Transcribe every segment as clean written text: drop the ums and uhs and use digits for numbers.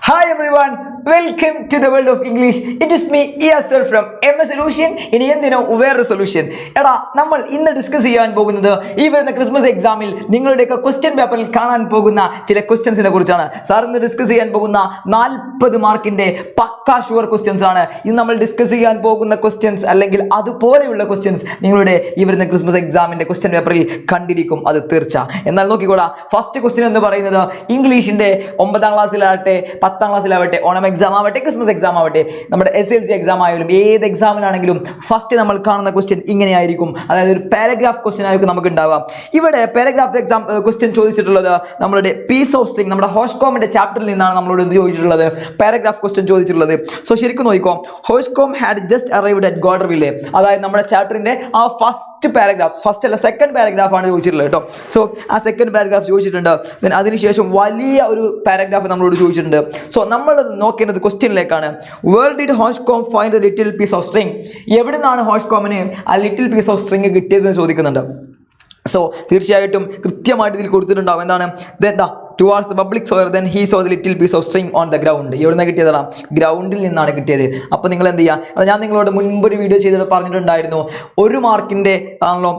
Hi everyone, welcome to the world of English. It is me, ESL from MS Solution. ഇനി എന്തിനോ വേറെ solution. എടാ, നമ്മൾ ഇന്ന് ഡിസ്കസ് ചെയ്യാൻ പോകുന്നത് ഈ വരുന്ന ക്രിസ്മസ് എക്സാമിൽ നിങ്ങളുടെയൊക്കെ ക്വസ്റ്റ്യൻ പേപ്പറിൽ കാണാൻ പോകുന്ന ചില ക്വസ്റ്റ്യൻസിനെ കുറിച്ചാണ്. സാർ ഇന്ന് ഡിസ്കസ് ചെയ്യാൻ പോകുന്ന 40 മാർക്കിന്റെ പക്കാ ഷുവർ ക്വസ്റ്റ്യൻസ് ആണ്. ഇന്ന് നമ്മൾ ഡിസ്കസ് ചെയ്യാൻ പോകുന്ന ക്വസ്റ്റ്യൻസ് അല്ലെങ്കിൽ അതുപോലെയുള്ള ക്വസ്റ്റ്യൻസ് നിങ്ങളുടെ ഈ വരുന്ന ക്രിസ്മസ് എക്സാമിന്റെ ക്വസ്റ്റ്യൻ പേപ്പറിൽ കണ്ടിരിക്കും, അത് തീർച്ച. എന്നാൽ നോക്കിക്കോടാ, ഫസ്റ്റ് ക്വസ്റ്റ്യൻ എന്ന് പറയുന്നത് ഇംഗ്ലീഷിന്റെ 9ാം ക്ലാസ്സിലാവട്ടെ 10ാം ക്ലാസ്സിലാവട്ടെ, ഓണം എക്സാം ആവട്ടെ, ക്രിസ്മസ് എക്സാം ആവട്ടെ, നമ്മുടെ SLC എക്സാം ആയാലും ഏത് എക്സാമിനാണെങ്കിലും ഫസ്റ്റ് നമ്മൾ കാണുന്ന ക്വസ്റ്റ്യൻ ഇങ്ങനെയായിരിക്കും. അതായത് ഒരു പാരഗ്രാഫ് ക്വസ്റ്റ്യൻ ആയിരിക്കും നമുക്ക് ഉണ്ടാവാം. ഇവിടെ പാരഗ്രാഫ് എക്സാം ക്വസ്റ്റ്യൻ ചോദിച്ചിട്ടുള്ളത് നമ്മളുടെ പീസ് ഓഫ് സ്ട്രിംഗ്, നമ്മുടെ ഹോഷ്കോമിന്റെ ചാപ്റ്ററിൽ നിന്നാണ് നമ്മളോട് എന്ത് ചോദിച്ചിട്ടുള്ളത്, പാരഗ്രാഫ് ക്വസ്റ്റ്യൻ ചോദിച്ചിട്ടുള്ളത്. സോ ശരിക്കും നോക്കിക്കോ, ഹോഷ്കോം ഹാഡ് ജസ്റ്റ് അറൈവ്ഡ് അറ്റ് ഗോഡർവില്ലെ, അതായത് നമ്മുടെ ചാപ്റ്ററിന്റെ ആ ഫസ്റ്റ് പാരഗ്രാഫ്, ഫസ്റ്റ് അല്ല സെക്കൻഡ് പാരഗ്രാഫ് ആണ് ചോദിച്ചിട്ടുള്ളത് കേട്ടോ. സോ ആ സെക്കൻഡ് പാരഗ്രാഫ് ചോദിച്ചിട്ടുണ്ട്. അതിനുശേഷം വലിയ ഒരു പാരഗ്രാഫ് നമ്മളോട് ചോദിച്ചിട്ടുണ്ട്. സോ നമ്മൾ നോക്കേണ്ടത് ക്വസ്റ്റ്യനിലേക്കാണ്. Where did Hauchecorne find the little piece of string, എവിടെ നിന്നാണ് ഹോഷ്കോമിന് ആ ലിറ്റിൽ പീസ് ഓഫ് സ്ട്രിംഗ് കിട്ടിയതെന്ന് ചോദിക്കുന്നുണ്ട്. സോ തീർച്ചയായിട്ടും കൃത്യമായിട്ട് ഇതിൽ കൊടുത്തിട്ടുണ്ടാവും. എന്താണ് towards the public soil, then he saw the little piece of string on the ground. എവിടുന്ന കിട്ടിയതാണ്? ഗ്രൗണ്ടിൽ നിന്നാണ് കിട്ടിയത്. അപ്പോൾ നിങ്ങൾ എന്ത് ചെയ്യുക, ഞാൻ നിങ്ങളോട് മുൻപൊരു വീഡിയോ ചെയ്തിട്ട് പറഞ്ഞിട്ടുണ്ടായിരുന്നു, 1 മാർക്കിന്റെ ആണല്ലോ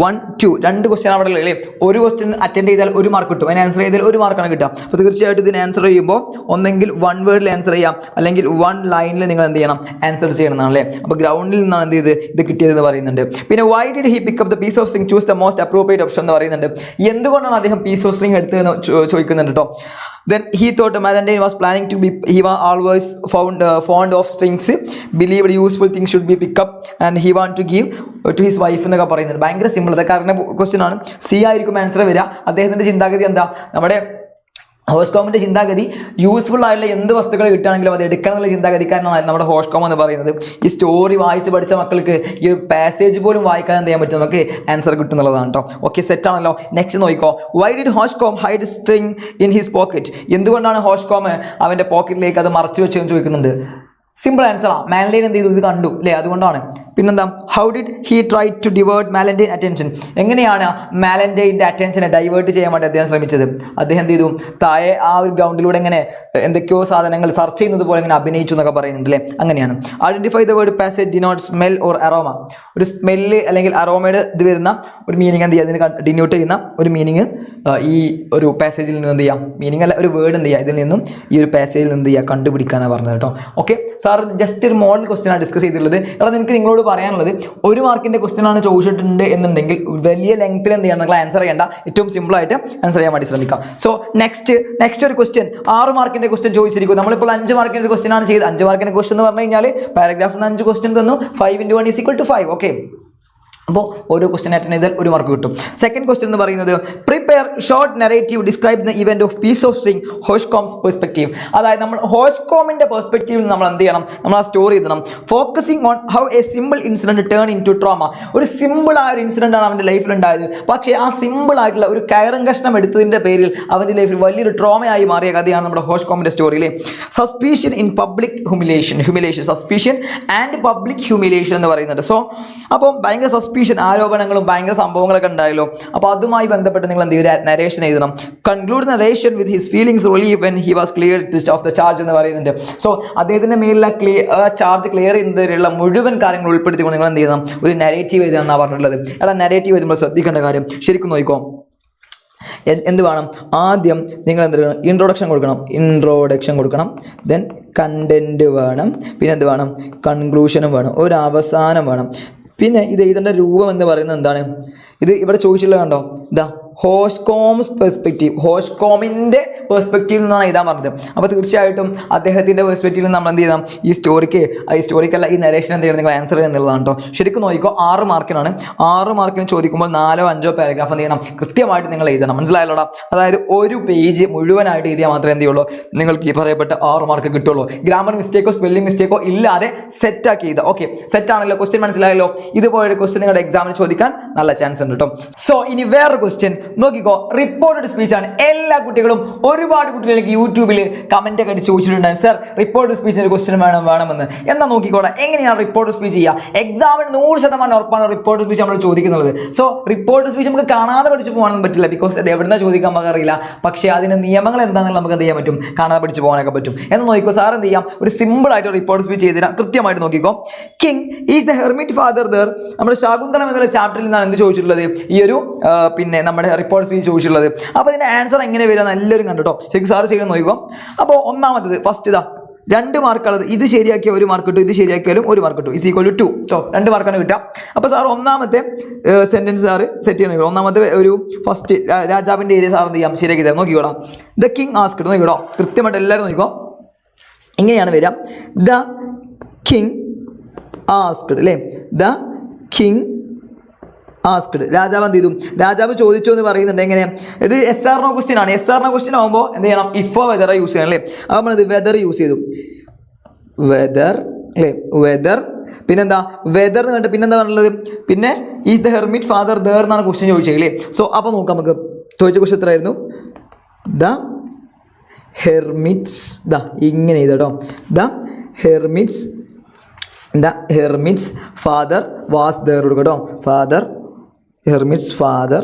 1, 2 2 ക്വസ്റ്റ്യൻ അവിടെ അല്ലേ, ഒരു ക്വസ്റ്റ്യൻ അറ്റൻഡ് ചെയ്താൽ 1 മാർക്ക് കിട്ടും, അതിന് ആൻസർ ചെയ്താൽ 1 മാർക്കാണ് കിട്ടുക. അപ്പോൾ തീർച്ചയായിട്ടും ഇതിന് ആൻസർ ചെയ്യുമ്പോൾ ഒന്നെങ്കിൽ 1 വേർഡിൽ ആൻസർ ചെയ്യാം, അല്ലെങ്കിൽ 1 ലൈനിൽ നിങ്ങൾ എന്ത് ചെയ്യണം, ആൻസർ ചെയ്യണം അല്ലേ. അപ്പോൾ ഗ്രൗണ്ടിൽ നിന്നാണ് എന്ത് ചെയ്ത് ഇത് കിട്ടിയതെന്ന് പറയുന്നുണ്ട്. പിന്നെ why did he pick up the piece of string, choose the most appropriate option എന്ന് പറയുന്നുണ്ട്. എന്തുകൊണ്ടാണ് അദ്ദേഹം പീസ് ഓഫ് സ്ട്രിംഗ് എടുത്തതെന്ന് ചോദിക്കുന്നുണ്ട് കേട്ടോ. Then he thought Valentine was planning to be, he was always fond of strings, believed useful things should be picked up and he want to give to his wife എന്നൊക്കെ പറയുന്നുണ്ട്. ഭയങ്കര simple, അതൊക്കെ അറിഞ്ഞ question ആണ്. C ആയിരിക്കും answer വരിക. അദ്ദേഹത്തിന്റെ ചിന്താഗതി എന്താ, നമ്മുടെ ഹോഷ്കോമിന്റെ ചിന്താഗതി യൂസ്ഫുൾ ആയിട്ടുള്ള എന്ത് വസ്തുക്കൾ കിട്ടുകയാണെങ്കിലും അത് എടുക്കണം എന്നുള്ള ചിന്താഗതിക്കാരനാണ് നമ്മുടെ ഹോഷ്കോം എന്ന് പറയുന്നത്. ഈ സ്റ്റോറി വായിച്ച് പഠിച്ച മക്കൾക്ക് ഈ പാസേജ് പോലും വായിക്കാൻ എന്ത് ചെയ്യാൻ പറ്റും, നമുക്ക് ആൻസർ കിട്ടുന്നുള്ളതാണ് കേട്ടോ. ഓക്കെ, സെറ്റ് ആണല്ലോ. നെക്സ്റ്റ് നോക്കിക്കോ, why did Hauchecorne hide string in his pocket, എന്തുകൊണ്ടാണ് ഹോഷ്കോം അവന്റെ പോക്കറ്റിലേക്ക് അത് മറച്ചു വെച്ചെന്ന് ചോദിക്കുന്നുണ്ട്. സിമ്പിൾ ആൻസറാ, മാലൻറ്റൈൻ എന്ത് ചെയ്തു, ഇത് കണ്ടു അല്ലേ, അതുകൊണ്ടാണ്. പിന്നെന്താ, how did he try to divert Malandain attention, എങ്ങനെയാണ് മാലൻറ്റൈൻ്റെ അറ്റൻഷനെ ഡൈവേർട്ട് ചെയ്യാൻ വേണ്ടി അദ്ദേഹം ശ്രമിച്ചത്. അദ്ദേഹം എന്ത് ചെയ്തു, താഴെ ആ ഒരു ഗ്രൗണ്ടിലൂടെ ഇങ്ങനെ എന്തൊക്കെയോ സാധനങ്ങൾ സെർച്ച് ചെയ്യുന്നത് പോലെ ഇങ്ങനെ അഭിനയിച്ചു എന്നൊക്കെ പറയുന്നുണ്ട് അല്ലേ, അങ്ങനെയാണ്. Identify the word passage denote smell or aroma, ഒരു സ്മെല്ല് അല്ലെങ്കിൽ അറോമയുടെ ഇത് വരുന്ന ഒരു മീനിങ് എന്ത് ചെയ്യുക, അതിന് ഡിനോട്ട് ചെയ്യുന്ന ഒരു മീനിങ് ഈ ഒരു പാസേജിൽ നിന്ന് എന്ത് ചെയ്യാം, മീനിങ് അല്ല ഒരു വേർഡ് എന്ത് ചെയ്യുക, ഇതിൽ നിന്നും ഈ ഒരു പാസേജിൽ നിന്ന് എന്ത് ചെയ്യുക, കണ്ടുപിടിക്കാനാണ് പറഞ്ഞത് കേട്ടോ. ഓക്കെ, സാർ ജസ്റ്റ് ഒരു മോഡൽ ക്വസ്റ്റ്യൻ ആണ് ഡിസ്കസ് ചെയ്തിട്ടുള്ളത്. എടാ, എനിക്ക് നിങ്ങളോട് പറയാനുള്ളത്, 1 മാർക്കിന്റെ ക്വസ്റ്റ്യൻ ആണ് ചോദിച്ചിട്ടുണ്ട് എന്നുണ്ടെങ്കിൽ വലിയ ലെങ്ത്തിൽ എന്ത് ചെയ്യണം, നിങ്ങൾ ആൻസർ ചെയ്യേണ്ട, ഏറ്റവും സിമ്പിൾ ആയിട്ട് ആൻസർ ചെയ്യാൻ വേണ്ടി ശ്രമിക്കാം. സോ നെക്സ്റ്റ് ഒരു ക്വസ്റ്റ്യൻ 6 മാർക്കിന്റെ ക്വസ്റ്റ്യൻ ചോദിച്ചിരിക്കും. നമ്മളിപ്പോൾ 5 മാർക്കിന്റെ ക്വസ്റ്റ്യൻ ആണ് ചെയ്ത്. 5 മാർക്കിന്റെ ക്വസ്റ്റ്യൻ എന്ന് പറഞ്ഞു കഴിഞ്ഞാൽ പാരഗ്രാഫിൽ 5 ക്വസ്റ്റ്യൻ തന്നു, 5 × 1 = 5. ഓക്കെ, അപ്പോൾ ഓരോ ക്വസ്റ്റ്യൻ അറ്റൻഡ് ചെയ്താൽ 1 മാർക്ക് കിട്ടും. സെക്കൻഡ് ക്വസ്റ്റ്യൻ എന്ന് പറയുന്നത്, prepare short narrative describe the event of piece of string Hauchecorne's perspective, അതായത് നമ്മൾ ഹോഷ്കോമിന്റെ പെർസ്പെക്റ്റീവിൽ നമ്മൾ എന്ത് ചെയ്യണം, നമ്മൾ ആ സ്റ്റോറി എഴുതണം. Focusing on how a simple incident turn into trauma, ഒരു സിമ്പിൾ ആയ ഒരു ഇൻസിഡന്റ് ആണ് അവൻ്റെ ലൈഫിൽ ഉണ്ടായത്, പക്ഷേ ആ സിമ്പിൾ ആയിട്ടുള്ള ഒരു കയറും കഷ്ണം എടുത്തതിന്റെ പേരിൽ അവൻ്റെ ലൈഫിൽ വലിയൊരു ട്രോമയായി മാറിയ കഥയാണ് നമ്മുടെ ഹോഷ്കോമിന്റെ സ്റ്റോറിയിലെ. Suspicion in public humiliation, suspicion and public humiliation എന്ന് പറയുന്നുണ്ട്. സോ അപ്പോൾ ഭയങ്കര ആരോപണങ്ങളും ഭയങ്കര സംഭവങ്ങളൊക്കെ ഉണ്ടായല്ലോ. അപ്പോൾ അതുമായി ബന്ധപ്പെട്ട് നിങ്ങൾ എന്ത് ചെയ്യും, നരേഷൻ എഴുതണം. Conclude narration with his feelings relieve when he was clear of the charge എന്ന് പറയുന്നുണ്ട്. സോ അദ്ദേഹത്തിന്റെ മേലിലെ ചാർജ് ക്ലിയർ ചെയ്യുന്നതിലുള്ള മുഴുവൻ കാര്യങ്ങൾ ഉൾപ്പെടുത്തിക്കൊണ്ട് നിങ്ങൾ എന്ത് ചെയ്യണം, ഒരു നരേറ്റീവ് എഴുതാന്നാണ് പറഞ്ഞിട്ടുള്ളത്. അല്ല, നരേറ്റീവ് എഴുതുമ്പോൾ ശ്രദ്ധിക്കേണ്ട കാര്യം ശരിക്കും നോക്കിക്കോ, എന്ത് വേണം, ആദ്യം നിങ്ങൾ എന്ത് ചെയ്യണം, ഇൻട്രോഡക്ഷൻ കൊടുക്കണം, ദെൻ കണ്ടന്റ് വേണം, പിന്നെ എന്ത് വേണം, കൺക്ലൂഷനും വേണം, ഒരു അവസാനം വേണം. പിന്നെ ഇത് എഴുതേണ്ട രൂപം എന്ന് പറയുന്നത് എന്താണ്, ഇത് ഇവിടെ ചോദിച്ചിട്ടുള്ളത് കണ്ടോ, ഇതാ ഹോഷ്കോംസ് പെർസ്പെക്റ്റീവ്, ഹോഷ്കോമിൻ്റെ പെർസ്പെക്റ്റീവിൽ നിന്നാണ് എഴുതാൻ പറഞ്ഞത്. അപ്പോൾ തീർച്ചയായിട്ടും അദ്ദേഹത്തിൻ്റെ പെർസ്പെക്റ്റീവിൽ നിന്ന് നമ്മൾ എന്ത് ചെയ്യണം, ഈ സ്റ്റോറിക്കല്ല ഈ നരേഷൻ എന്ത് ചെയ്യണം, നിങ്ങൾ ആൻസർ എന്നുള്ളതാണ് കേട്ടോ. ശരിക്കും നോക്കിക്കോ, 6 മാർക്കിനാണ്. 6 മാർക്കിന് ചോദിക്കുമ്പോൾ 4 or 5 പാരഗ്രാഫ് എന്ത് ചെയ്യണം, കൃത്യമായിട്ട് നിങ്ങൾ എഴുതണം. മനസ്സിലായല്ലോടാ, അതായത് ഒരു പേജ് മുഴുവനായിട്ട് എഴുതിയാൽ മാത്രമേ എന്ത് ചെയ്യുള്ളൂ, നിങ്ങൾക്ക് ഈ പറയപ്പെട്ട 6 മാർക്ക് കിട്ടുള്ളൂ. ഗ്രാമർ മിസ്റ്റേക്കോ സ്പെല്ലിംഗ് മിസ്റ്റേക്കോ ഇല്ലാതെ സെറ്റാക്കി എഴുതുക. ഓക്കെ, സെറ്റാണല്ലോ, ക്വസ്റ്റ്യൻ മനസ്സിലായല്ലോ. ഇതുപോലൊരു ക്വസ്റ്റ്യൻ നിങ്ങളുടെ എക്സാമിന് ചോദിക്കാൻ നല്ല ചാൻസ് ഉണ്ട് കേട്ടോ. സോ ഇനി വേറൊരു ക്വസ്റ്റ്യൻ, നോക്കിക്കോ, റിപ്പോർട്ടഡ് സ്പീച്ച് ആണ്. എല്ലാ കുട്ടികളും ഒരുപാട് കുട്ടികൾക്ക് യൂട്യൂബിൽ കമന്റ് ഒക്കെ അടിച്ച് ചോദിച്ചിട്ടുണ്ടായിരുന്നു, സർ റിപ്പോർട്ടഡ് സ്പീച്ചിന് ഒരു ക്വസ്റ്റ്യൻ വേണമെന്ന്. എന്നാൽ നോക്കിക്കോട്ടെ എങ്ങനെയാണ് റിപ്പോർട്ടഡ് സ്പീച്ച് ചെയ്യുക. എക്സാമിന് 100% ഉറപ്പാണ് റിപ്പോർട്ടഡ് സ്പീച്ച് നമ്മൾ ചോദിക്കുന്നത്. സോ റിപ്പോർട്ടഡ് സ്പീച്ച് നമുക്ക് കാണാതെ പഠിച്ചു പോകാനൊന്നും പറ്റില്ല, ബിക്കോസ് അത് എവിടുന്ന ചോദിക്കാൻ നമുക്ക് അറിയില്ല. പക്ഷേ അതിന് നിയമങ്ങൾ എന്താണെന്ന് നമുക്ക് എന്ത് ചെയ്യാൻ പറ്റും, കാണാതെ പഠിച്ചു പോകാനൊക്കെ പറ്റും. എന്ന് നോക്കിക്കോ, സാർ എന്ത് ചെയ്യാം, ഒരു സിമ്പിൾ ആയിട്ട് റിപ്പോർട്ടഡ് സ്പീച്ച് ചെയ്തിരാം. കൃത്യമായിട്ട് നോക്കിക്കോ. King is the hermit father there. നമ്മുടെ ശകുന്തളം എന്നുള്ള ചാപ്റ്ററിൽ നിന്നാണ് എന്ത് ചോദിച്ചിട്ടുള്ളത്, ഈ ഒരു പിന്നെ നമ്മുടെ റിപ്പോർട്ട് സ്പീച്ച് ചോദിച്ചിട്ടുള്ളത്. അപ്പോൾ ഇതിന്റെ ആൻസർ എങ്ങനെ വരിക എല്ലാവരും കണ്ടോ, ശരിക്കും സാർ ചെയ്യണം നോക്കിക്കോ. അപ്പോൾ ഒന്നാമത്തത് ഫസ്റ്റ് ഇതാ 2 മാർക്കുള്ളത്. ഇത് ശരിയാക്കിയ 1 മാർക്ക് കിട്ടും, ഇത് ശരിയാക്കിയാലും 1 മാർക്ക് കിട്ടും. Is equal to 2. 2 മാർക്കാണ് കിട്ടുക. അപ്പോൾ സാർ ഒന്നാമത്തെ സെന്റൻസ് സാർ സെറ്റ് ചെയ്യണം. ഒന്നാമത്തെ ഒരു ഫസ്റ്റ് രാജാവിന്റെ ഏരിയ സാർ എന്ത് ചെയ്യാം, ശരിയാക്കി തരാം. നോക്കിക്കോടാ, ദ കിങ് ആസ്ക്ഡ്. നോക്കിക്കോടോ, കൃത്യമായിട്ട് എല്ലാവരും നോക്കിക്കോ. ഇങ്ങനെയാണ് വരിക, ദ കിങ് ആസ്ക്ഡ് അല്ലേ. ദ കിങ് ആസ്ക്ഡ്, രാജാവ് എന്ത് ചെയ്തു, രാജാവ് ചോദിച്ചു എന്ന് പറയുന്നുണ്ട്. എങ്ങനെ, ഇത് എസ് ആർ നോ ക്വസ്റ്റ്യൻ ആണ്. എസ് ആർ നോ ക്വസ്റ്റ്യൻ ആകുമ്പോൾ എന്ത് ചെയ്യണം, ഇഫോ വെദർ യൂസ് ചെയ്യണം അല്ലേ. അപ്പോൾ നമ്മളിത് വെദർ യൂസ് ചെയ്തു, വെദർ അല്ലേ, വെദർ. പിന്നെന്താ വെദർ എന്ന് കണ്ടിട്ട് പിന്നെന്താ പറഞ്ഞുള്ളത്, പിന്നെ is the hermit father there എന്നാണ് ക്വസ്റ്റ്യൻ ചോദിച്ചത് അല്ലേ. സോ അപ്പോൾ നോക്കാം, നമുക്ക് ചോദിച്ച ക്വസ്റ്റ്യൻ എത്രയായിരുന്നു, ദ ഹെർമിറ്റ്സ്, ദ ഇങ്ങനെ ചെയ്തോ, the hermits, the hermits father was there കേട്ടോ. Father hermits father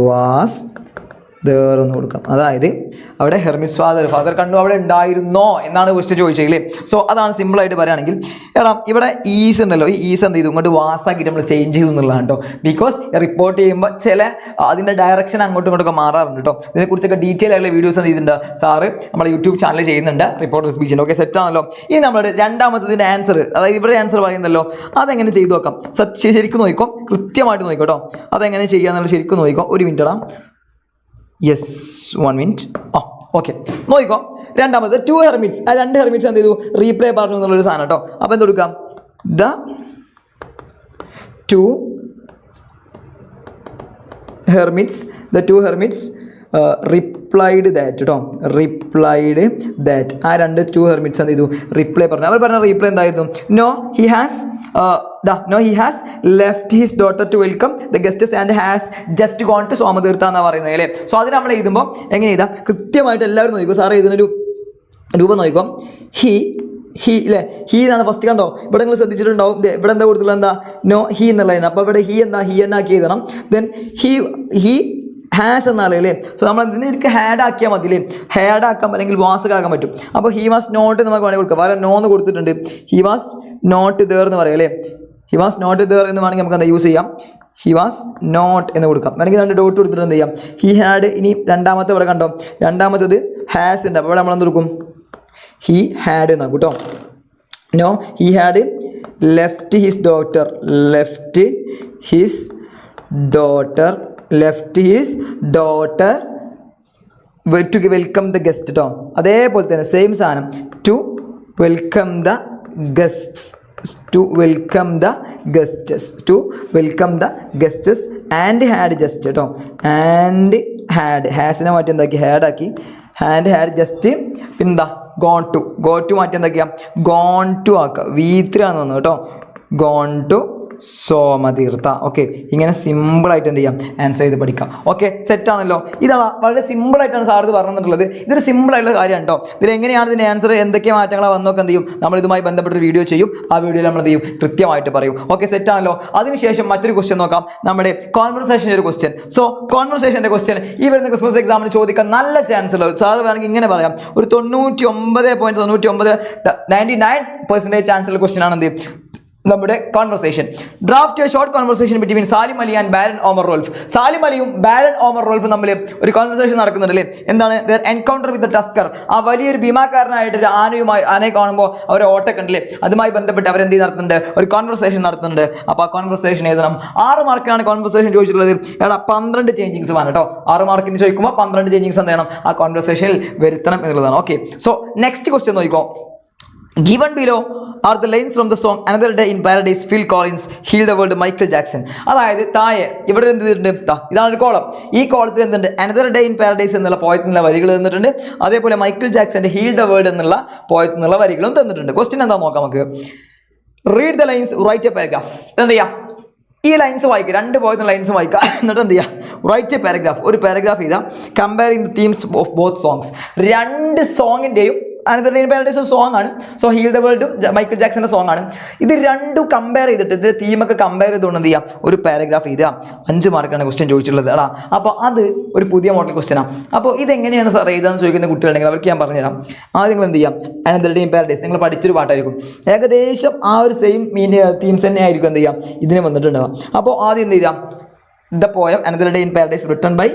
was there എന്ന് കൊടുക്കാം. അതായത് അവിടെ ഹെർമിറ്റ്സ് ഫാദർ കണ്ടു അവിടെ ഉണ്ടായിരുന്നോ എന്നാണ് ക്വസ്റ്റ്യൻ ചോദിച്ചെങ്കിൽ. സോ അതാണ് സിമ്പിളായിട്ട് പറയുകയാണെങ്കിൽ, എടാ ഇവിടെ ഈസ് ഉണ്ടല്ലോ, ഈ ഈസ് എന്ത് ചെയ്തു, ഇങ്ങോട്ട് വാസാക്കിയിട്ട് നമ്മൾ ചേഞ്ച് ചെയ്തു എന്നുള്ളതാണ് കേട്ടോ. ബിക്കോസ് റിപ്പോർട്ട് ചെയ്യുമ്പോൾ ചില അതിൻ്റെ ഡയറക്ഷൻ അങ്ങോട്ടും ഇങ്ങോട്ടൊക്കെ മാറാറുണ്ട് കേട്ടോ. ഇതിനെക്കുറിച്ചൊക്കെ ഡീറ്റെയിൽ ആയിട്ടുള്ള വീഡിയോസ് എന്ത് ചെയ്തിട്ടുണ്ട് സാറ് നമ്മുടെ യൂട്യൂബ് ചാനൽ ചെയ്യുന്നുണ്ട്, റിപ്പോർട്ടർ സ്പീച്ചിൻ്റെ. ഓക്കെ, സെറ്റാണല്ലോ. ഇനി നമ്മുടെ രണ്ടാമത്തതിൻ്റെ ആൻസർ, അതായത് ഇവിടെ ആൻസർ പറയുന്നല്ലോ, അതെങ്ങനെ ചെയ്തു നോക്കാം. ശരിക്കും നോക്കിക്കോ, കൃത്യമായിട്ട് നോക്കിക്കോ കേട്ടോ. അതെങ്ങനെ ചെയ്യാന്നുള്ളത് ശരിക്കും നോക്കിക്കോ. ഒരു മിനിറ്റ് ഇടാം. Yes, 1 minute. ഓക്കെ, നോക്കിക്കോ. രണ്ടാമത് 2 ഹെർമിറ്റ്സ്, ആ 2 ഹെർമിറ്റ്സ് എന്ത് ചെയ്തു, റീപ്ലേ പറഞ്ഞു എന്നുള്ളൊരു സാധനം കേട്ടോ. അപ്പോൾ എന്ത് കൊടുക്കാം, ദ 2 ഹെർമിറ്റ്സ് റിപ്ലൈഡ് ദാറ്റ് കേട്ടോ, റിപ്ലൈഡ് ദാറ്റ്. ആ 2 ഹെർമിറ്റ്സ് എന്ത് ചെയ്തു, റിപ്ലൈ പറഞ്ഞു. അവർ പറഞ്ഞ റീപ്ലൈ എന്തായിരുന്നു, no he has left his daughter to welcome the guests and has just gone to Somatheertha എന്നാണ് പറയുന്നത് അല്ലേ. സോ അതിന് നമ്മൾ എഴുതുമ്പോൾ എങ്ങനെ എഴുതാം, കൃത്യമായിട്ട് എല്ലാവരും നോക്കിക്കോ. സാറ് എഴുതുന്നൊരു രൂപം നോക്കിക്കോ. ഹി അല്ലേ, ഹി എന്നാണ് ഫസ്റ്റ്. കണ്ടോ, ഇവിടെ നിങ്ങൾ ശ്രദ്ധിച്ചിട്ടുണ്ടാവും, ഇവിടെ എന്താ കൊടുത്തുള്ളത്, എന്താ നോ ഹി എന്നുള്ളതിന്. അപ്പോൾ ഇവിടെ ഹി എന്നാക്കി എഴുതണം. ദെൻ ഹി ഹാസ് എന്നാണ് അല്ലേ. സോ നമ്മൾ ഇതിലേക്ക് ഹാഡ് ആക്കിയാൽ മതി അല്ലേ, ഹാഡ് ആക്കാം അല്ലെങ്കിൽ വാസകാക്കാൻ പറ്റും. അപ്പോൾ ഹി വാസ് നോട്ട് നമുക്ക് വേണമെങ്കിൽ കൊടുക്കാം, വേറെ നോ എന്ന് കൊടുത്തിട്ടുണ്ട്. ഹി വാസ് നോട്ട് ദർ എന്ന് പറയാം അല്ലേ. ഹി വാസ് നോട്ട് ദർ എന്ന് വേണമെങ്കിൽ നമുക്ക് എന്താ യൂസ് ചെയ്യാം, ഹി വാസ് നോട്ട് എന്ന് കൊടുക്കാം. വേണമെങ്കിൽ 2 ഡോട്ട് കൊടുത്തിട്ട് എന്ത് ചെയ്യാം, ഹി ഹാഡ്. ഇനി രണ്ടാമത്തെ ഇവിടെ കണ്ടോ, രണ്ടാമത്തത് ഹാസ് ഉണ്ട്. അപ്പോൾ ഇവിടെ നമ്മൾ എന്ത് കൊടുക്കും, ഹി ഹാഡ് എന്നാക്കും കേട്ടോ. No he had left his daughter to welcome the guest കേട്ടോ. അതേപോലെ തന്നെ സെയിം സാധനം, to welcome the guests and had just കേട്ടോ. ആൻഡ് ഹാഡ്, ഹാസിനെ മാറ്റി എന്താക്കി, ഹാഡ് ആക്കി. ആൻഡ് ഹാഡ് ജസ്റ്റ് പിന്നെന്താ ഗോൺ ടു മാറ്റി എന്താക്കിയാ, ഗോൺ ടു ആക്കുക. V3 ആണെന്ന് തോന്നുന്നു കേട്ടോ, ഗോൺ ടു സോമതീർത്ഥ. ഓക്കെ, ഇങ്ങനെ സിമ്പിളായിട്ട് എന്ത് ചെയ്യാം, ആൻസർ ചെയ്ത് പഠിക്കാം. ഓക്കെ, സെറ്റാണല്ലോ. ഇതാണ് വളരെ സിമ്പിളായിട്ടാണ് സാർ ഇത് പറഞ്ഞിട്ടുള്ളത്. ഇതൊരു സിമ്പിളായിട്ടുള്ള കാര്യമാണ് കേട്ടോ. ഇതിൽ എങ്ങനെയാണ് ഇതിൻ്റെ ആൻസർ, എന്തൊക്കെ മാറ്റങ്ങളാണ് വന്നൊക്കെ എന്ത് ചെയ്യും, നമ്മൾ ഇതുമായി ബന്ധപ്പെട്ടൊരു വീഡിയോ ചെയ്യും. ആ വീഡിയോയിൽ നമ്മൾ എന്ത് ചെയ്യും, കൃത്യമായിട്ട് പറയും. ഓക്കെ, സെറ്റാണല്ലോ. അതിനുശേഷം മറ്റൊരു ക്വസ്റ്റ്യൻ നോക്കാം, നമ്മുടെ കോൺവെർസേഷൻ്റെ ഒരു ക്വസ്റ്റ്യൻ. സോ കോൺവെർസേഷൻ്റെ ക്വസ്റ്റ്യൻ ഈ വരുന്ന ക്രിസ്മസ് എക്സാമിന് ചോദിക്കാൻ നല്ല ചാൻസ് ഉള്ളത്. സാർ വേണമെങ്കിൽ ഇങ്ങനെ പറയാം, ഒരു 99.99% ചാൻസ് ഉള്ള ക്വസ്റ്റ്യൻ ആണ് എന്ത് നമ്മുടെ conversation. Draft short conversation between Salim Ali and Baran Omar Rolf. Salim അലിയും ബാരൻ ഓമർ റോൾഫും തമ്മിൽ ഒരു കോൺവെർസേഷൻ നടക്കുന്നുണ്ട് അല്ലേ. എന്താണ്, എൻകൗണ്ടർ വിത്ത് ടസ്കർ. ആ വലിയൊരു ഭീമാകാരനായിട്ട് ഒരു ആനയെ കാണുമ്പോൾ അവരെ ഓട്ടക്കണ്ടില്ലേ, അതുമായി ബന്ധപ്പെട്ട് അവരെന്ത് നടത്തുന്നുണ്ട്, ഒരു കോൺവെർസേഷൻ നടത്തുന്നുണ്ട്. അപ്പോൾ ആ കോൺവെർസേഷൻ എഴുതണം. 6 മാർക്കാണ് കോൺവെർസേഷൻ ചോദിച്ചിട്ടുള്ളത്. എടാ 12 ചേഞ്ചിങ്സ് വേണം കേട്ടോ. 6 മാർക്കിന് ചോദിക്കുമ്പോൾ 12 ചേഞ്ചിങ്സ് എന്ത് ചെയ്യണം, ആ കോൺവെർസേഷനിൽ വരുത്തണം എന്നുള്ളതാണ്. ഓക്കെ, സോ നെക്സ്റ്റ് ക്വസ്റ്റ്യൻ നോക്കിക്കോ. Given below are the lines from the song Another Day in Paradise, Phil Collins, Heal the World, Michael Jackson. അതായത് താഴെ ഇവിടെ എന്ത് ചെയ്തിട്ടുണ്ട്, ഇതാണ് ഒരു കോളം. ഈ കോളത്തിൽ എന്തുണ്ട്, Another Day in Paradise എന്നുള്ള പോയത്തിൽ നിന്നുള്ള വരികൾ തന്നിട്ടുണ്ട്. അതേപോലെ മൈക്കിൾ ജാക്സന്റെ ഹീൽ ദ വേൾഡ് എന്നുള്ള പോയത്തിൽ നിന്നുള്ള വരികളും തന്നിട്ടുണ്ട്. ക്വസ്റ്റ്യൻ എന്താ നോക്കാം നമുക്ക്. Read the lines, right a paragraph. എന്ത് ചെയ്യാം, ഈ ലൈൻസ് വായിക്കുക, 2 പോയിന്റ് ലൈൻസ് വായിക്കുക. എന്നിട്ട് എന്ത് ചെയ്യുക, റൈറ്റ് എ പാരഗ്രാഫ്, ഒരു പാരഗ്രാഫ് ചെയ്താൽ comparing the themes of both songs. 2 സോങ്ങിൻ്റെയും അനദർ ഡേ ഇൻ പാരഡൈസ് ഒരു സോങ് ആണ്. സോ ഹീൽ ദ വേൾഡും മൈക്കിൾ ജാക്സന്റെ സോങ് ആണ്. ഇത് രണ്ടും കമ്പയർ ചെയ്തിട്ട് ഇതിന്റെ തീമൊക്കെ കമ്പയർ ചെയ്തുകൊണ്ട് എന്ത് ചെയ്യാം, ഒരു പാരഗ്രാഫ് ചെയ്താൽ 5 മാർക്കാണ് ക്വസ്റ്റ്യൻ ചോദിച്ചിട്ടുള്ളത്. എടാ അപ്പോൾ അത് ഒരു പുതിയ മോഡൽ ക്വസ്റ്റ്യനാണ്. അപ്പോൾ ഇതെങ്ങനെയാണ് സാർ എഴുതാന്ന് ചോദിക്കുന്ന കുട്ടികളുണ്ടെങ്കിൽ അവർക്ക് ഞാൻ പറഞ്ഞുതരാം. ആദ്യം നിങ്ങൾ എന്ത് ചെയ്യാം, അനദർ ഡേ ഇൻ പാരഡൈസ് നിങ്ങൾ പഠിച്ചൊരു പാട്ടായിരിക്കും, ഏകദേശം ആ ഒരു സെയിം തീംസ് തന്നെ ആയിരിക്കും എന്ത് ചെയ്യാം ഇതിന് വന്നിട്ടുണ്ടാവുക. അപ്പോൾ ആദ്യം എന്ത് ചെയ്യാം, the poem another day in paradise written by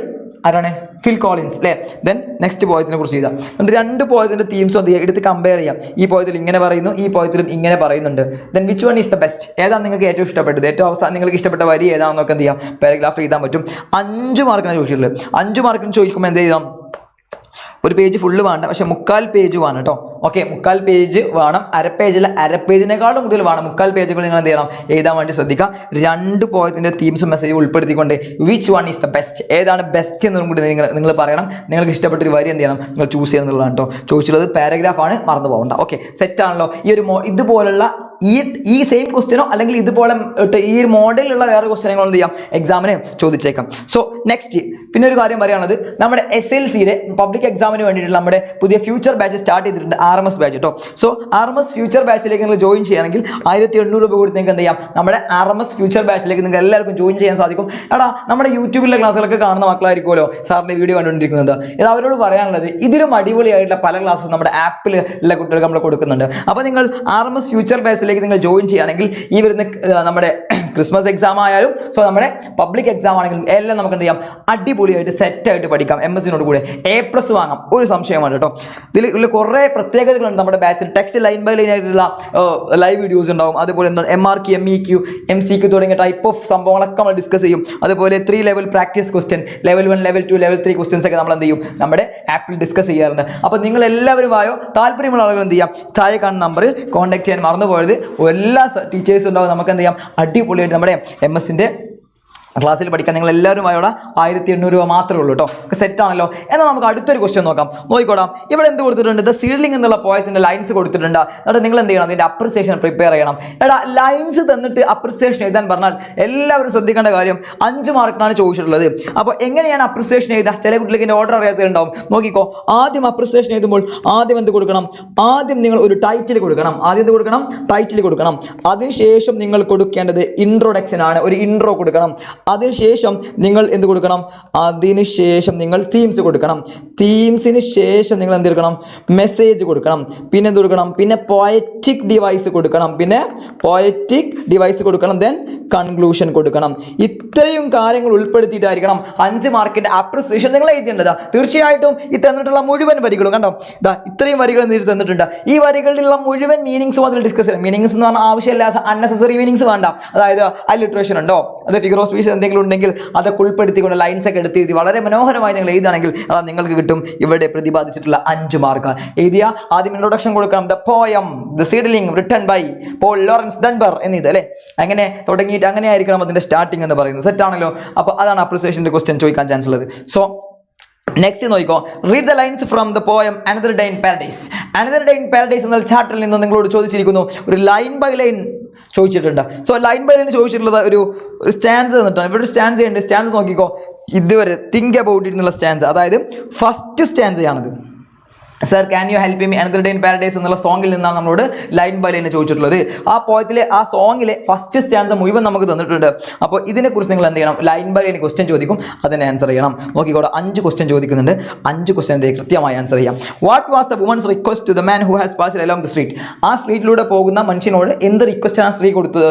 ആരാണ്, ഫിൽ കോളിൻസ് അല്ലേ. ദെൻ നെക്സ്റ്റ് പോയത്തിനെ കുറിച്ച് ചെയ്താൽ എന്നിട്ട് 2 പോയത്തിൻ്റെ തീംസും എന്ത് ചെയ്യുക എടുത്ത് കമ്പയർ ചെയ്യാം. ഈ പോയത്തിൽ ഇങ്ങനെ പറയുന്നു, ഈ പോയത്തിലും ഇങ്ങനെ പറയുന്നുണ്ട്. Then which one is the best, ഏതാണ് നിങ്ങൾക്ക് ഏറ്റവും ഇഷ്ടപ്പെട്ടത്, ഏറ്റവും അവസാനം നിങ്ങൾക്ക് ഇഷ്ടപ്പെട്ട വരി ഏതാണെന്നൊക്കെ എന്ത് ചെയ്യാം പാരഗ്രാഫ് എഴുതാൻ പറ്റും. 5 മാർക്കിനാണ് ചോദിച്ചിട്ടുള്ളത്. 5 മാർക്കിന് ചോദിക്കുമ്പോൾ എന്ത് ചെയ്താം, ഒരു പേജ് ഫുള്ള് വേണ്ട, പക്ഷെ 3/4 പേജ് വേണം കേട്ടോ. ഓക്കെ, 3/4 പേജ് വേണം, അര പേജിനേക്കാളും കൂടുതൽ വേണം. 3/4 പേജുകൾ നിങ്ങൾ എന്ത് ചെയ്യണം എഴുതാൻ വേണ്ടി ശ്രദ്ധിക്കുക. 2 പോയതിൻ്റെ തീംസും മെസ്സേജ് ഉൾപ്പെടുത്തിക്കൊണ്ട് which one is the best, ഏതാണ് ബെസ്റ്റ് എന്നതും കൂടി നിങ്ങൾ പറയണം. നിങ്ങൾക്ക് ഇഷ്ടപ്പെട്ടൊരു വരി എന്ത് ചെയ്യണം നിങ്ങൾ ചൂസ് ചെയ്യണം എന്നുള്ളതാണ് കേട്ടോ. ചോദിച്ചുള്ളത് പാരഗ്രാഫാണ്, മറന്നു പോകണ്ട. ഓക്കെ, സെറ്റ് ആണല്ലോ. ഈ ഒരു ഇതുപോലുള്ള ഈ സെയിം ക്വസ്റ്റ്യനോ അല്ലെങ്കിൽ ഇതുപോലെ ഈ ഒരു മോഡലിലുള്ള വേറെ ക്വസ്റ്റ്യനുകൾ എന്ത് ചെയ്യാം എക്സാമിന് ചോദിച്ചേക്കാം. സോ നെക്സ്റ്റ് പിന്നെ ഒരു കാര്യം പറയാനുള്ളത്, നമ്മുടെ SLCയുടെ പബ്ലിക് എക്സാമിന് വേണ്ടിയിട്ടുള്ള നമ്മുടെ പുതിയ ഫ്യൂച്ചർ ബാച്ച് സ്റ്റാർട്ട് ചെയ്തിട്ടുണ്ട്, RMS ബാച്ച് കേട്ടോ. സോ RMS ഫ്യൂച്ചർ ബാച്ചിലേക്ക് നിങ്ങൾ ജോയിൻ ചെയ്യുകയാണെങ്കിൽ 1800 രൂപ കൊടുത്ത് നിങ്ങൾക്ക് എന്ത് ചെയ്യാം നമ്മുടെ RMS ഫ്യൂച്ചർ ബാച്ചിലേക്ക് നിങ്ങൾക്ക് എല്ലാവർക്കും ജോയിൻ ചെയ്യാൻ സാധിക്കും. എടാ നമ്മുടെ യൂട്യൂബിലെ ക്ലാസ്സുകളൊക്കെ കാണുന്ന മക്കളായിരിക്കുമല്ലോ സാറിൻ്റെ വീഡിയോ കണ്ടുകൊണ്ടിരിക്കുന്നത്. ഇത് അവരോട് പറയാനുള്ളത് ഇതിലും അടിപൊളിയായിട്ടുള്ള പല ക്ലാസ്സും നമ്മുടെ ആപ്പിൽ ഉള്ള കുട്ടികൾക്ക് നമ്മൾ കൊടുക്കുന്നുണ്ട്. അപ്പോൾ നിങ്ങൾ RMS ഫ്യൂച്ചർ ബാച്ച് നിങ്ങൾ ജോയിൻ ചെയ്യുകയാണെങ്കിൽ ഈ വരുന്ന നമ്മുടെ ക്രിസ്മസ് എക്സാം ആയാലും സോ നമ്മുടെ പബ്ലിക് എക്സാം ആണെങ്കിലും എല്ലാം നമുക്ക് എന്ത് ചെയ്യാം അടിപൊളിയായിട്ട് സെറ്റായിട്ട് പഠിക്കാം. MSനോട് കൂടെ A+ വാങ്ങാം, ഒരു സംശയമാണ് കേട്ടോ. ഇതിൽ കുറേ പ്രത്യേകതകളുണ്ട് നമ്മുടെ ബാച്ചിൽ. ടെക്സ്റ്റ് ലൈൻ ബൈ ലൈൻ ആയിട്ടുള്ള ലൈവ് വീഡിയോസ് ഉണ്ടാവും. അതുപോലെ എന്താണ് MRQ, MEQ, MCQ തുടങ്ങിയ ടൈപ്പ് ഓഫ് സംഭവങ്ങളൊക്കെ നമ്മൾ ഡിസ്കസ് ചെയ്യും. അതുപോലെ 3 level practice question, level 1, level 2, level 3 questions ഒക്കെ നമ്മൾ എന്ത് ചെയ്യും നമ്മുടെ ആപ്പിൽ ഡിസ്കസ് ചെയ്യാറുണ്ട്. അപ്പോൾ നിങ്ങൾ എല്ലാവരും ആയോ, താല്പര്യമുള്ള ആളുകൾ എന്ത് ചെയ്യാം താഴെ കാണുന്ന നമ്പറിൽ കോൺടാക്ട് ചെയ്യാൻ മറന്നു പോയത്. എല്ലാ ടീച്ചേഴ്സും ഉണ്ടാവും, നമുക്ക് എന്ത് ചെയ്യാം അടിപൊളിയായിട്ട് നമ്മുടെ MSന്റെ ക്ലാസ്സിൽ പഠിക്കാൻ. നിങ്ങൾ എല്ലാവരും ആയോടെ 1800 രൂപ മാത്രമേ ഉള്ളൂ കേട്ടോ. സെറ്റ് ആണല്ലോ. എന്നാൽ നമുക്ക് അടുത്തൊരു ക്വസ്റ്റ്യൻ നോക്കാം. നോക്കിക്കോടാം, ഇവിടെ എന്ത് കൊടുത്തിട്ടുണ്ട്, ദ സീഡ്ലിംഗ് എന്നുള്ള പോയത്തിന്റെ ലൈൻസ് കൊടുത്തിട്ടുണ്ട്. എന്നിട്ട് നിങ്ങൾ എന്ത് ചെയ്യണം, അതിന്റെ അപ്രിസിയേഷൻ പ്രിപ്പയർ ചെയ്യണം. എടാ ലൈൻസ് തന്നിട്ട് അപ്രിസിയേഷൻ എഴുതാൻ പറഞ്ഞാൽ എല്ലാവരും ശ്രദ്ധിക്കേണ്ട കാര്യം 5 മാർക്കിനാണ് ചോദിച്ചിട്ടുള്ളത്. അപ്പോൾ എങ്ങനെയാണ് അപ്രിസിയേഷൻ എഴുതുക, ചില കുട്ടികൾക്ക് ഓർഡർ അറിയാത്തതുണ്ടാവും. നോക്കിക്കോ, ആദ്യം അപ്രിസിയേഷൻ എഴുതുമ്പോൾ ആദ്യം എന്ത് കൊടുക്കണം, ആദ്യം നിങ്ങൾ ഒരു ടൈറ്റിൽ കൊടുക്കണം. ആദ്യം എന്ത് കൊടുക്കണം, ടൈറ്റിൽ കൊടുക്കണം. അതിനുശേഷം നിങ്ങൾ കൊടുക്കേണ്ടത് ഇൻട്രൊഡക്ഷൻ ആണ്, ഒരു ഇൻട്രോ കൊടുക്കണം. അതിനുശേഷം നിങ്ങൾ എന്ത് കൊടുക്കണം, അതിനുശേഷം നിങ്ങൾ തീംസ് കൊടുക്കണം. തീംസിന് ശേഷം നിങ്ങൾ എന്ത് കൊടുക്കണം, മെസ്സേജ് കൊടുക്കണം. പിന്നെ എന്ത് കൊടുക്കണം, പിന്നെ പോയറ്റിക് ഡിവൈസ് കൊടുക്കണം. ദെൻ കൺക്ലൂഷൻ കൊടുക്കണം. ഇത്രയും കാര്യങ്ങൾ ഉൾപ്പെടുത്തിയിട്ടായിരിക്കണം 5 മാർക്കിന്റെ അപ്രിസിയേഷൻ നിങ്ങൾ എഴുതേണ്ടത്. തീർച്ചയായിട്ടും ഈ തന്നിട്ടുള്ള മുഴുവൻ വരികളും കണ്ടോ, ഇതാ ഇത്രയും വരികൾ എന്ത് തന്നിട്ടുണ്ട്. ഈ വരികളിലുള്ള മുഴുവൻ മീനിങ്സും അതിൽ ഡിസ്കസ് ചെയ്യാം. മീനിങ്സ് എന്ന് പറഞ്ഞാൽ ആവശ്യമില്ല അൺനെസസറി മീനിങ്സ് വേണ്ട. അതായത് അലിട്രേഷൻ ഉണ്ടോ, അത് ഫിഗർ ഓഫ് സ്പീച്ച് എന്തെങ്കിലും ഉണ്ടെങ്കിൽ അതൊക്കെ ഉൾപ്പെടുത്തിക്കൊണ്ട് ലൈൻസ് ഒക്കെ എടുത്ത് എഴുതി വളരെ മനോഹരമായി നിങ്ങൾ എഴുതുകയാണെങ്കിൽ അത് നിങ്ങൾക്ക് കിട്ടും ഇവിടെ പ്രതിപാദിച്ചിട്ടുള്ള 5 മാർക്ക്. എഴുതിയ ആദ്യം ഇൻട്രൊഡക്ഷൻ കൊടുക്കണം, the poem the seedling written by Paul Laurence Dunbar എന്നിത് അല്ലേ. അങ്ങനെ തുടങ്ങിയിട്ട് അങ്ങനെ ആയിരിക്കണം അതിന്റെ സ്റ്റാർട്ടിംഗ് എന്ന് പറയുന്നത്. സെറ്റ് ആണല്ലോ. അപ്പോൾ അതാണ് അപ്രിസിയേഷന്റെ ക്വസ്റ്റ്യൻ ചോദിക്കാൻ ചാൻസ് ഉള്ളത്. സോ നെക്സ്റ്റ് നോക്കിക്കോ, read the lines from the poem another day in paradise. Another day in paradise എന്ന ചാപ്റ്ററിൽ നിന്ന് നിങ്ങളോട് ചോദിച്ചിരിക്കുന്നു, ഒരു ലൈൻ ബൈ ലൈൻ ചോദിച്ചിട്ടുണ്ട്. സോ ലൈൻ ബൈ ലൈൻ ചോദിച്ചിട്ടുള്ളത് ഒരു സ്റ്റാൻസ് തന്നിട്ടാണ്. ഇവിടെ ഒരു സ്റ്റാൻസ് ഉണ്ട്. സ്റ്റാൻസ് നോക്കിക്കോ, ഇതുവരെ തിങ്ക് അബൌട്ട് ഇറ്റ് എന്നുള്ള സ്റ്റാൻസ്, അതായത് ഫസ്റ്റ് സ്റ്റാൻസയാണിത്. Sir can you help me another day in paradise എന്നുള്ള സോങ്ങിൽ നിന്നാണ് നമ്മളോട് ലൈൻ ബൈ ലൈൻ ചോദിച്ചിട്ടുള്ളത്. ആ പോയത്തിലെ ആ സോങ്ങിലെ ഫസ്റ്റ് സ്റ്റാൻസ മുഴുവൻ നമുക്ക് തന്നിട്ടുണ്ട്. അപ്പോൾ ഇതിനെക്കുറിച്ച് നിങ്ങൾ എന്ത് ചെയ്യണം, ലൈൻ ബൈ ലൈൻ ക്വസ്റ്റ്യൻ ചോദിക്കും, അതിന് ആൻസർ ചെയ്യണം. നോക്കിക്കോട്ടെ, 5 ക്വസ്റ്റ്യൻ ചോദിക്കുന്നുണ്ട്. 5 ക്വസ്റ്റ്യൻ കൃത്യമായി ആൻസർ ചെയ്യാം. What was the woman's request to the man who has passed along the street. ആ സ്ട്രീറ്റിലൂടെ പോകുന്ന മനുഷ്യനോട് എന്ത് റിക്വസ്റ്റാണ് സ്ത്രീ കൊടുത്തത്,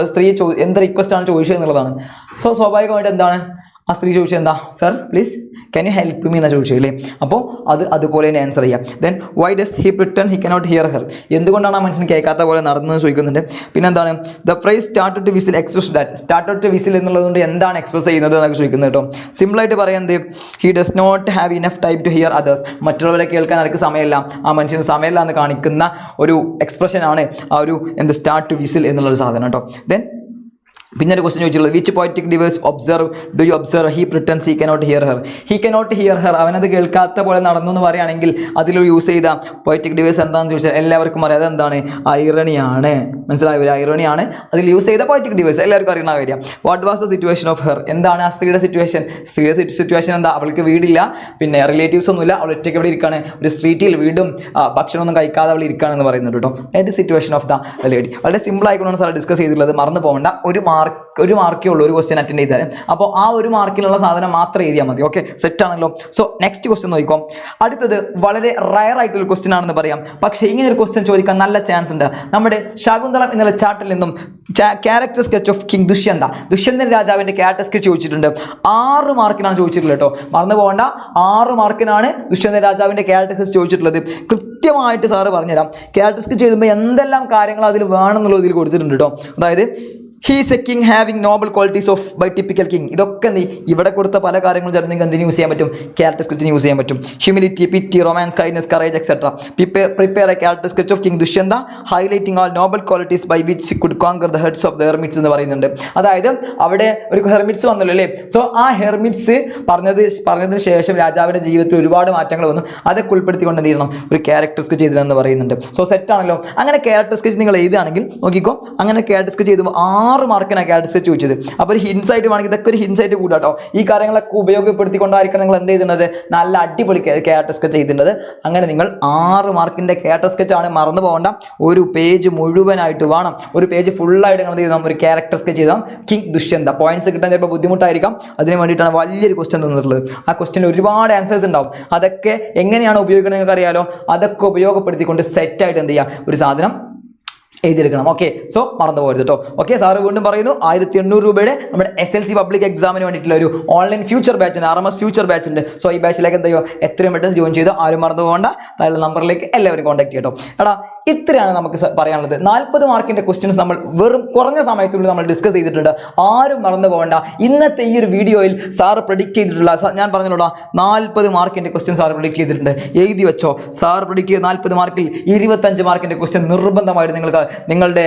എന്ത് റിക്വസ്റ്റാണ് ചോദിച്ചത് എന്നുള്ളതാണ്. സോ സ്വാഭാവികമായിട്ട് എന്താണ് ആ സ്ത്രീ ചോദിച്ചത്, എന്താ sir please can you help me എന്നാണ് ചോദിച്ചില്ലേ. അപ്പോൾ അതുപോലെ തന്നെ ആൻസർ ചെയ്യാം. Then why does he pretend he cannot hear her. എന്തുകൊണ്ടാണ് ആ മനുഷ്യൻ കേൾക്കാത്ത പോലെ നടന്നത് ചോദിക്കുന്നുണ്ട്. പിന്നെ എന്താണ് the phrase started to whistle express that. Started to whistle എന്നുള്ളതുകൊണ്ട് എന്താണ് എക്സ്പ്രസ് ചെയ്യുന്നത് എന്നൊക്കെ ചോദിക്കുന്നത് കേട്ടോ. സിമ്പിളായിട്ട് പറയുന്നത് he does not have enough time to hear others. മറ്റുള്ളവരെ കേൾക്കാൻ അവർക്ക് സമയമില്ല, ആ മനുഷ്യന് സമയമില്ല എന്ന് കാണിക്കുന്ന ഒരു എക്സ്പ്രഷനാണ് ആ ഒരു സ്റ്റാർട്ട് ടു വിസിൽ എന്നുള്ളൊരു സാധനം കേട്ടോ. ദെൻ പിന്നെ ഒരു ക്വസ്റ്റ്യൻ ചോദിച്ചുള്ളത് which poetic device observe do you observe he pretends he cannot hear her. He cannot hear her, അവനത് കേൾക്കാത്ത പോലെ നടന്നു എന്ന് പറയുകയാണെങ്കിൽ അതിൽ യൂസ് ചെയ്ത പോയറ്റിക് ഡിവേഴ്സ് എന്താണെന്ന് ചോദിച്ചാൽ എല്ലാവർക്കും അറിയാം അതെന്താണ്, ഐറണിയാണ്. മനസ്സിലായ ഐറണിയാണ് അതിൽ യൂസ് ചെയ്ത പോയറ്റിക് ഡിവേഴ്സ്, എല്ലാവർക്കും അറിയുന്ന കാര്യം. What was the situation of her, എന്താണ് ആ സ്ത്രീയുടെ സിറ്റുവേഷൻ? സ്ത്രീയുടെ സിറ്റുവേഷൻ എന്താ, അവൾക്ക് വീടില്ല, പിന്നെ റിലേറ്റീവ്സ് ഒന്നുമില്ല, അവൾ ഒറ്റയ്ക്ക് എവിടെ ഇരിക്കുകയാണ്, ഒരു സ്ട്രീറ്റിൽ വീടും ഭക്ഷണമൊന്നും കഴിക്കാതെ അവൾ ഇരിക്കുകയാണെന്ന് പറയുന്നുണ്ട് കേട്ടോ. That is situation of the lady. വളരെ സിമ്പിൾ ആയിക്കൊണ്ടാണ് സാർ ഡിസ്കസ് ചെയ്തിട്ടുള്ളത്, മറന്നു പോകേണ്ട. ഒരു മാർക്കേ ഉള്ളൂ ഒരു ക്വസ്റ്റ്യൻ അറ്റൻഡ് ചെയ്താൽ. അപ്പോൾ ആ ഒരു മാർക്കിലുള്ള സാധനം മാത്രം എഴുതിയാൽ മതി. ഓക്കെ, സെറ്റ് ആണല്ലോ. സോ നെക്സ്റ്റ് ക്വസ്റ്റ്യൻ നോക്കിക്കോ. അടുത്തത് വളരെ റയർ ആയിട്ടുള്ള ക്വസ്റ്റ്യൻ ആണെന്ന് പറയാം, പക്ഷേ ഇങ്ങനെ ഒരു ക്വസ്റ്റ്യൻ ചോദിക്കാൻ നല്ല ചാൻസ് ഉണ്ട്. നമ്മുടെ ശകുന്തളം എന്നുള്ള ചാർട്ടിൽ നിന്നും character sketch of king Dushyanthan രാജാവിന്റെ ക്യാരക്ടർ സ്കെച്ച് ചോദിച്ചിട്ടുണ്ട്. 6 മാർക്കിനാണ് ചോദിച്ചിട്ടുള്ളത് കേട്ടോ, മറന്നു പോകേണ്ട. 6 മാർക്കിനാണ് ദുഷ്യന്തൻ രാജാവിന്റെ ക്യാരക്ടർ സ്കെച്ച് ചോദിച്ചിട്ടുള്ളത്. കൃത്യമായിട്ട് സാറ് പറഞ്ഞുതരാം. ക്യാരക്ടർ സ്കെച്ച് ചെയ്യുമ്പോൾ എന്തെല്ലാം കാര്യങ്ങൾ അതിൽ വേണമെന്നുള്ളത് ഇതിൽ കൊടുത്തിട്ടുണ്ട് കേട്ടോ. അതായത് he's a king having noble qualities of by typical king. ഇതൊക്കെ ഇവിടെ കൊടുത്ത പല കാര്യങ്ങളും ചേർന്ന് നിങ്ങൾക്ക് എന്തിനു യൂസ് ചെയ്യാൻ പറ്റും, ക്യാരക്ടർ സ്കെച്ചിന് യൂസ് ചെയ്യാൻ പറ്റും. Humility, pity, romance, kindness, courage etcetera. Prepare a character sketch of king Dushyanta highlighting all noble qualities by which could conquer the hearts of the hermits എന്ന് പറയുന്നുണ്ട്. അതായത് അവിടെ ഒരു ഹെർമിറ്റ്സ് വന്നല്ലോ അല്ലേ. സോ ആ ഹെർമിറ്റ്സ് പറഞ്ഞതിന് ശേഷം രാജാവിന്റെ ജീവിതത്തിൽ ഒരുപാട് മാറ്റങ്ങൾ വന്നു. അതൊക്കെ ഉൾപ്പെടുത്തിക്കൊണ്ട് എന്ത് ചെയ്യണം, ഒരു ക്യാരക്ടർ സ്കെച്ച് ചെയ്തില്ലെന്ന് പറയുന്നുണ്ട്. സോ സെറ്റ് ആണല്ലോ. അങ്ങനെ ക്യാരക്ടർ സ്കെച്ച് നിങ്ങൾ എഴുതുകയാണെങ്കിൽ നോക്കിക്കോ, അങ്ങനെ ക്യാരക്ടർ സ്കെച്ച് ചെയ്തുമ്പോൾ 6 മാർക്കിനാണ് ക്യാരക്ടർ സ്കെച്ച് ചോദിച്ചത്. അപ്പോൾ ഒരു ഹിൻസൈറ്റ് വേണമെങ്കിൽ ഇതൊക്കെ ഒരു ഹിൻസൈറ്റ് കൂടാട്ടോ. ഈ കാര്യങ്ങളൊക്കെ ഉപയോഗപ്പെടുത്തിക്കൊണ്ടായിരിക്കണം നിങ്ങൾ എന്ത് ചെയ്യുന്നത്, നല്ല അടിപൊളി ക്യാരക്ടർ സ്കെച്ച് ചെയ്തിട്ടുണ്ട്. അങ്ങനെ നിങ്ങൾ 6 മാർക്കിന്റെ ക്യാരക്ടർ സ്കെച്ച് ആണ്, മറന്നു പോകേണ്ട. ഒരു പേജ് മുഴുവനായിട്ട് വേണം, ഒരു പേജ് ഫുള്ളായിട്ട് നിങ്ങൾ ചെയ്താൽ ഒരു ക്യാരക്ടർ സ്കെച്ച് ചെയ്താൽ കിങ് ദുഷ്യന്ത. പോയിന്റ്സ് കിട്ടാൻ ചിലപ്പോൾ ബുദ്ധിമുട്ടായിരിക്കാം, അതിന് വേണ്ടിയിട്ടാണ് വലിയൊരു ക്വസ്റ്റ്യൻ തന്നിട്ടുള്ളത്. ആ ക്വസ്റ്റ്യനിൽ ഒരുപാട് ആൻസേഴ്സ് ഉണ്ടാവും. അതൊക്കെ എങ്ങനെയാണ് ഉപയോഗിക്കുന്നത് നിങ്ങൾക്ക് അറിയാലോ. അതൊക്കെ ഉപയോഗപ്പെടുത്തിക്കൊണ്ട് സെറ്റായിട്ട് എന്ത് ചെയ്യുക, ഒരു സാധനം എഴുതിയെടുക്കണം. ഓക്കെ, സോ മറന്നു പോകരുത് കേട്ടോ. ഓക്കെ, സാറ് വീണ്ടും പറയുന്നു 1800 രൂപയുടെ നമ്മുടെ SLC പബ്ലിക് എക്സാമിന് വേണ്ടിയിട്ടുള്ള ഒരു ഓൺലൈൻ ഫ്യൂച്ചർ ബാച്ച് ഉണ്ട്, RMS ഫ്യൂച്ചർ ബാച്ച് ഉണ്ട്. സോ ഈ ബാച്ചിലേക്ക് എന്ത് ചെയ്യുക, എത്രയും പെട്ടെന്ന് ജോയിൻ ചെയ്തോ. ആരും മറന്നു പോകേണ്ട. താഴെ നമ്പറിലേക്ക് എല്ലാവരും കോൺടാക്ട് ചെയ്യട്ടോ. എടാ ഇത്രയാണ് നമുക്ക് പറയാനുള്ളത്. 40 മാർക്കിന്റെ ക്വസ്റ്റ്യൻസ് നമ്മൾ വെറും കുറഞ്ഞ സമയത്തുള്ളിൽ നമ്മൾ ഡിസ്കസ് ചെയ്തിട്ടുണ്ട്. ആരും മറന്നു പോകേണ്ട. ഇന്നത്തെ ഈ ഒരു വീഡിയോയിൽ സാറ് പ്രഡിക്റ്റ് ചെയ്തിട്ടുള്ള, ഞാൻ പറഞ്ഞോടാ, 40 മാർക്കിന്റെ ക്വസ്റ്റ്യൻ സാർ പ്രഡിക്റ്റ് ചെയ്തിട്ടുണ്ട്. എഴുതി വെച്ചോ. സാർ പ്രഡിക്റ്റ് ചെയ്ത 40 മാർക്കിൽ 25 മാർക്കിന്റെ ക്വസ്റ്റ്യൻ നിർബന്ധമായിട്ട് നിങ്ങളുടെ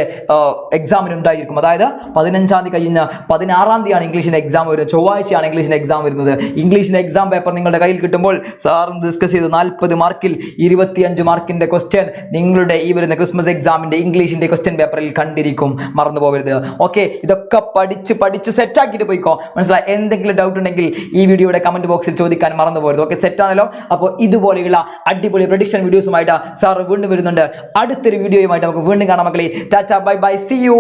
എക്സാമിന് ഉണ്ടായിരിക്കും. അതായത് 15-ാം തീയതി കഴിഞ്ഞ 16-ാം തീയതിയാണ് ഇംഗ്ലീഷിന്റെ എക്സാം വരുന്നത്. ചൊവ്വാഴ്ചയാണ് ഇംഗ്ലീഷിന്റെ എക്സാം വരുന്നത്. ഇംഗ്ലീഷിന്റെ എക്സാം പേപ്പർ നിങ്ങളുടെ കയ്യിൽ കിട്ടുമ്പോൾ സാർ ഡിസ്കസ് ചെയ്ത് 40 മാർക്കിൽ 25 മാർക്കിന്റെ ക്വസ്റ്റ്യൻ നിങ്ങളുടെ ഈ വരുന്ന ക്രിസ്മസ് എക്സാമിന്റെ ഇംഗ്ലീഷിന്റെ ക്വസ്റ്റ്യൻ പേപ്പറിൽ കണ്ടിരിക്കും. മറന്നു പോകരുത്. ഓക്കെ, ഇതൊക്കെ പഠിച്ച് സെറ്റാക്കിയിട്ട് പോയിക്കോ. മനസ്സിലായി? എന്തെങ്കിലും ഡൗട്ട് ഉണ്ടെങ്കിൽ ഈ വീഡിയോയുടെ കമന്റ് ബോക്സിൽ ചോദിക്കാൻ മറന്നു പോകരുത്. ഓക്കെ, സെറ്റ് ആണല്ലോ. അപ്പോൾ ഇതുപോലെയുള്ള അടിപൊളി പ്രഡിക്ഷൻ വീഡിയോസുമായിട്ട് സാർ വീണ്ടും വരുന്നുണ്ട്. അടുത്തൊരു വീഡിയോയുമായിട്ട് നമുക്ക് വീണ്ടും കാണാം മക്കളെ. Tata, bye bye, see U.